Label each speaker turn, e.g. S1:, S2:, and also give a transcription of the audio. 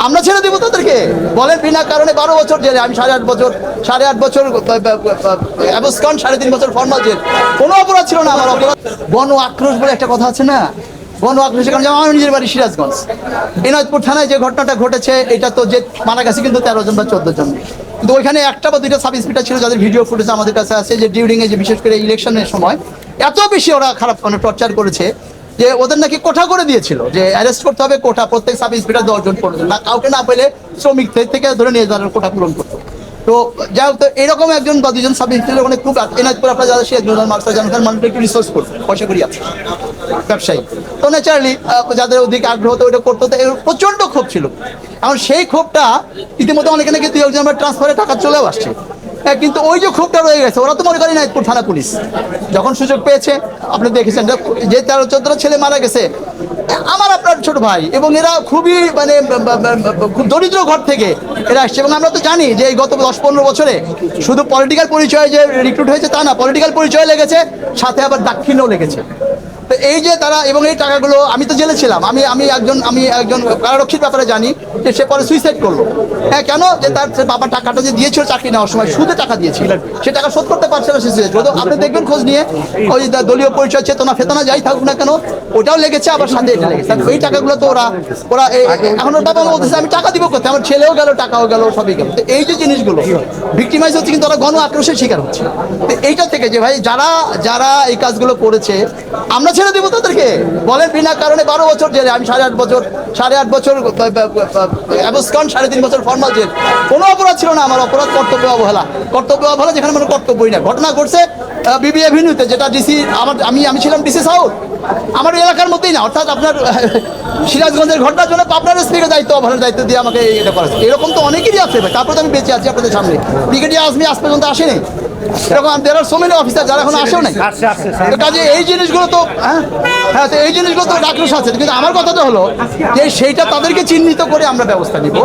S1: আমরা ছেড়ে দিব তাদেরকে? বলেন বিনা কারণে 12 বছর জেলে, আমি 8.5 বছর 8.5 বছর অ্যাবস্কন, 3.5 বছর ফর্মাল জেল। কোনো অপরাধ ছিল না আমার। অপরাধ গণ আক্রোশ বলে একটা কথা আছে না, গণ আক্রোশের কারণে আমার নিজের বাড়ি সিরাজগঞ্জ, এনায়তপুর থানায় যে ঘটনাটা ঘটেছে, এটা তো যে মারা গেছে কিন্তু 13 জন বা 14 জন, কিন্তু ওইখানে একটা বা দুইটা সাব ইন্সপেক্টর ছিল যাদের ভিডিও ফুটেজ আমাদের কাছে আছে, যে ডিউরিং এ যে বিশেষ করে ইলেকশনের সময় এত বেশি ওরা খারাপ মানে টর্চার করেছে যে ওদের নাকি কোঠা করে দিয়েছিল যে অ্যারেস্ট করতে হবে, কোঠা প্রত্যেক সাব ইন্সপেক্টর 10 জন পড়বে না, কাউকে না পেলে শ্রমিক থেকে ধরে নিয়ে যাওয়ার কোঠা পূরণ করতো। তো যাই হোক, তো এরকম একজন বা দুজন সাব ইন্সপেক্টর ওখানে খুব এনায়তপুর আপনারা যারা সিরাজগঞ্জ মার্কস জানেন, মানুষকে একটু রিসোর্স করতো, পয়সা করি আছে ব্যবসায়ী, তো ন্যাচারালি যাদের ওদিকে আগ্রহ হতো ওইটা করতো, তো প্রচণ্ড ক্ষোভ ছিল। এখন সেই ক্ষোভটা ইতিমধ্যে অনেকে নাকি 2-1 বার ট্রান্সফারে টাকা চলেও আসছে, কিন্তু ওই যে ক্ষোভটা রয়ে গেছে, ওরা তো মনে করেন এনায়তপুর থানা পুলিশ যখন সুযোগ পেয়েছে, আপনি দেখেছেন যে 13-14 ছেলে মারা গেছে আমার আপনার ছোট ভাই, এবং এরা খুবই মানে খুব দরিদ্র ঘর থেকে এরা আসছে। এবং আমরা তো জানি যে এই গত 10-15 বছরে শুধু পলিটিক্যাল পরিচয়ে যে রিক্রুট হয়েছে তা না, পলিটিক্যাল পরিচয় লেগেছে, সাথে আবার দাক্ষিণ্যও লেগেছে। তো এই যে তারা, এবং এই টাকাগুলো, আমি তো জেলে ছিলাম, আমি একজন কারারক্ষীর ব্যাপারে জানি যে সে পরে সুইসাইড করলো। হ্যাঁ, কেন? যে তার বাবা টাকাটা যে দিয়েছিল চাকরি নেওয়ার সময় সুদে টাকা দিয়েছিল, সে টাকা শোধ করতে পারছে না, সে সুইসাইড করলো। আপনি দেখবেন খোঁজ নিয়ে, ওই দলীয় পরিচয় চেতনা ফেতনা যাই থাকুক না কেন, ওটাও লেগেছে, আবার সাথে এটা লেগেছে। এই টাকাগুলো তো ওরা এখন ওর বাবা বলতেছে আমি টাকা দিব কোথায়, আমার ছেলেও গেল, টাকাও গেল, সবই গেল। তো এই যে জিনিসগুলো ভিক্টিমাইজ হচ্ছে, কিন্তু ওরা গণ আক্রোশের শিকার হচ্ছে। তো এইটা থেকে যে ভাই যারা এই কাজগুলো করেছে আমরা ছেড়ে দিব তাদেরকে? বলেন বিনা কারণে 12 বছর জেলে, আমি 8.5 বছর অ্যাবস্কন, 3.5 বছর ফর্মাল জেল। কোনো অপরাধ ছিল না আমার। অপরাধ কর্তব্য অবহেলা, যেখানে মানে কর্তব্যই না। ঘটনা ঘটছে বিবি এভিনিউতে, যেটা ডিসি আমি ছিলাম ডিসি সাউথ, আমার এলাকার মধ্যেই না, অর্থাৎ আপনার সিরাজগঞ্জের ঘটনার জন্য পাবনার এসপিকে অবহেলার দায়িত্ব দিয়ে আমাকে এটা করেছে। এরকম তো অনেকেরই আছে ভাই, তারপরে তো আমি বেঁচে আছি আপনাদের সামনে। ব্রিগেডিয়ার আজমি আজ পর্যন্ত আসেনি, এরকম দেয়ার আর সো মেনি অফিসার যারা এখন আসেও নাই। কাজে এই জিনিসগুলো তো হ্যাঁ, তো এই জিনিসগুলো তো আক্রোশ আছে, কিন্তু আমার কথাটা হলো যে সেইটা তাদেরকে চিহ্নিত করে আমরা ব্যবস্থা নিব।